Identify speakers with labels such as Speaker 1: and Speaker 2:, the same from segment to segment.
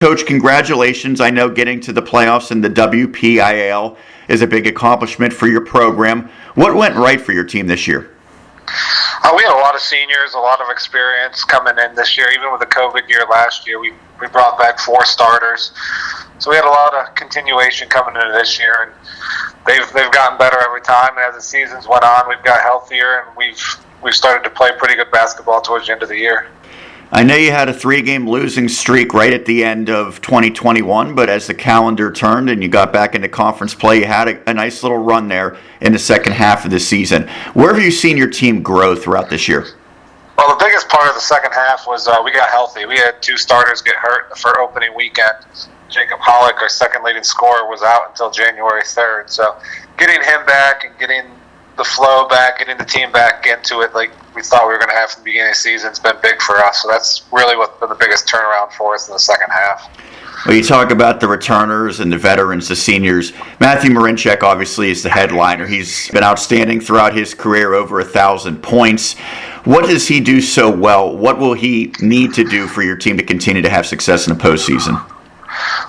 Speaker 1: Coach, congratulations. I know getting to the playoffs in the WPIAL is a big accomplishment for your program. What went right for your team this year?
Speaker 2: We had a lot of seniors, a lot of experience coming in this year. Even with the COVID year last year, we brought back 4 starters. So we had a lot of continuation coming into this year, and they've gotten better every time. And as the seasons went on, we've got healthier, and we've started to play pretty good basketball towards the end of the year.
Speaker 1: I know you had a 3-game losing streak right at the end of 2021, but as the calendar turned and you got back into conference play, you had a nice little run there in the second half of the season. Where have you seen your team grow throughout this year?
Speaker 2: Well, the biggest part of the second half was we got healthy. We had 2 starters get hurt for opening weekend. Jacob Hollick, our second leading scorer, was out until January 3rd. So getting him back and getting the flow back, getting the team back into it like we thought we were going to have from the beginning of the season has been big for us. So that's really what's been the biggest turnaround for us in the second half.
Speaker 1: Well, you talk about the returners and the veterans, the seniors. Matthew Marinchek obviously is the headliner. He's been outstanding throughout his career, over 1,000 points. What does he do so well? What will he need to do for your team to continue to have success in the postseason?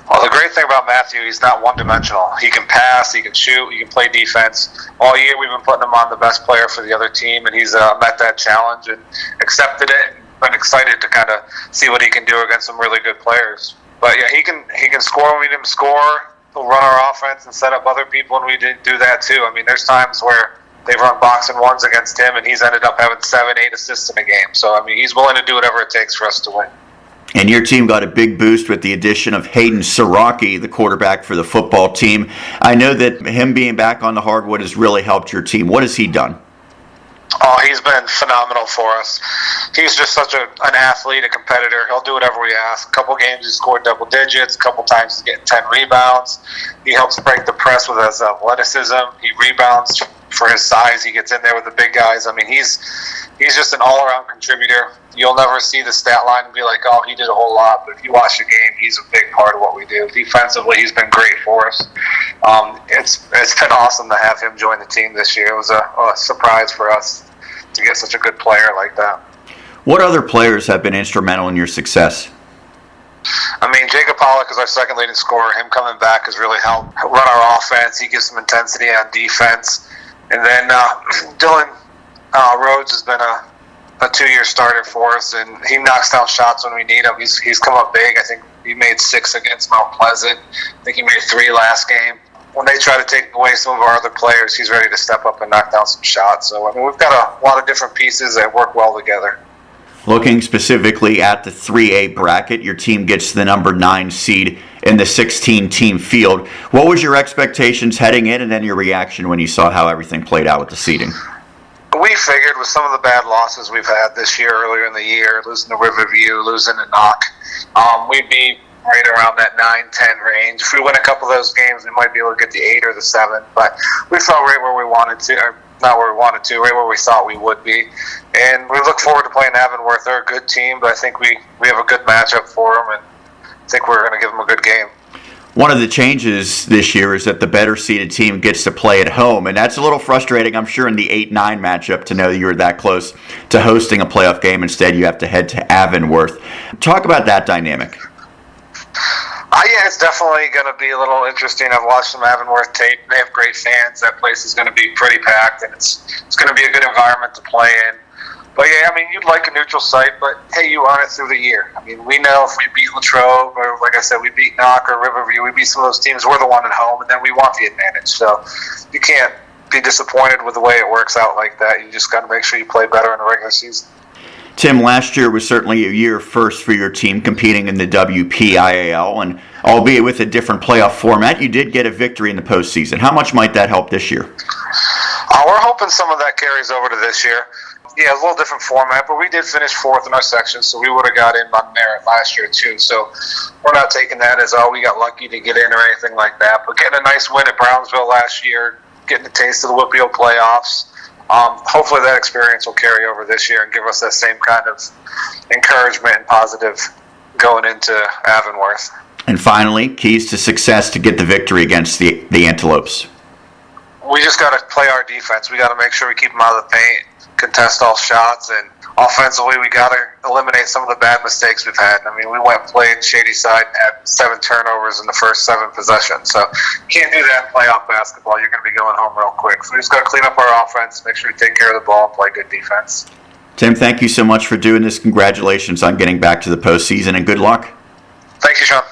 Speaker 2: Well, the great thing about Matthew, he's not one-dimensional. He can pass, he can shoot, he can play defense. All year we've been putting him on the best player for the other team, and he's met that challenge and accepted it and been excited to kind of see what he can do against some really good players. But yeah, he can score when we need him to score. He'll run our offense and set up other people, and we did do that too. I mean, there's times where they've run box and ones against him, and he's ended up having 7-8 assists in a game. So, I mean, he's willing to do whatever it takes for us to win.
Speaker 1: And your team got a big boost with the addition of Hayden Siraki, the quarterback for the football team. I know that him being back on the hardwood has really helped your team. What has he done?
Speaker 2: Oh, he's been phenomenal for us. He's just such an athlete, a competitor. He'll do whatever we ask. A couple games he scored double digits. A couple times he's getting 10 rebounds. He helps break the press with his athleticism. He rebounds for his size. He gets in there with the big guys. I mean, he's just an all-around contributor. You'll never see the stat line and be like, oh, he did a whole lot. But if you watch the game, he's a big part of what we do. Defensively, he's been great for us. It's been awesome to have him join the team this year. It was a surprise for us to get such a good player like that.
Speaker 1: What other players have been instrumental in your success?
Speaker 2: I mean, Jacob Pollock is our second leading scorer. Him coming back has really helped run our offense. He gives some intensity on defense. And then Dylan Rhodes has been a 2-year starter for us, and he knocks down shots when we need him. He's come up big. I think he made 6 against Mount Pleasant. I think he made 3 last game. When they try to take away some of our other players, he's ready to step up and knock down some shots. So, I mean, we've got a lot of different pieces that work well together.
Speaker 1: Looking specifically at the 3A bracket, your team gets the number 9 seed in the 16-team field. What was your expectations heading in, and then your reaction when you saw how everything played out with the seeding?
Speaker 2: We figured with some of the bad losses we've had this year, earlier in the year, losing to Riverview, losing to Knock, we'd be right around that 9-10 range. If we win a couple of those games, we might be able to get the 8 or the 7. But we felt right where we wanted to, or not where we wanted to, right where we thought we would be. And we look forward to playing Avonworth. They're a good team, but I think we have a good matchup for them, and I think we're going to give them a good game.
Speaker 1: One of the changes this year is that the better seeded team gets to play at home, and that's a little frustrating, I'm sure, in the 8-9 matchup to know that you're that close to hosting a playoff game. Instead, you have to head to Avonworth. Talk about that dynamic.
Speaker 2: Yeah, it's definitely going to be a little interesting. I've watched some Avonworth tape. They have great fans. That place is going to be pretty packed, and it's going to be a good environment to play in. But yeah, I mean, you'd like a neutral site, but hey, you earn it through the year. I mean, we know if we beat Latrobe, or like I said, we beat Knock or Riverview, we beat some of those teams, we're the one at home, and then we want the advantage. So you can't be disappointed with the way it works out like that. You just got to make sure you play better in the regular season.
Speaker 1: Tim, last year was certainly a year first for your team competing in the WPIAL, and albeit with a different playoff format, you did get a victory in the postseason. How much might that help this year?
Speaker 2: We're hoping some of that carries over to this year. Yeah, a little different format, but we did finish 4th in our section, so we would have got in on merit last year too. So we're not taking that as, oh, we got lucky to get in or anything like that. But getting a nice win at Brownsville last year, getting a taste of the WPIAL playoffs, hopefully that experience will carry over this year and give us that same kind of encouragement and positive going into Avonworth. And
Speaker 1: finally, keys to success to get the victory against the Antelopes.
Speaker 2: We just got to play our defense. We got to make sure we keep them out of the paint, contest all shots, and offensively, we got to eliminate some of the bad mistakes we've had. I mean, we went playing shady side and had 7 turnovers in the first 7 possessions. So you can't do that in playoff basketball. You're going to be going home real quick. So we just got to clean up our offense, make sure we take care of the ball, and play good defense.
Speaker 1: Tim, thank you so much for doing this. Congratulations on getting back to the postseason, and good luck.
Speaker 2: Thank you, Sean.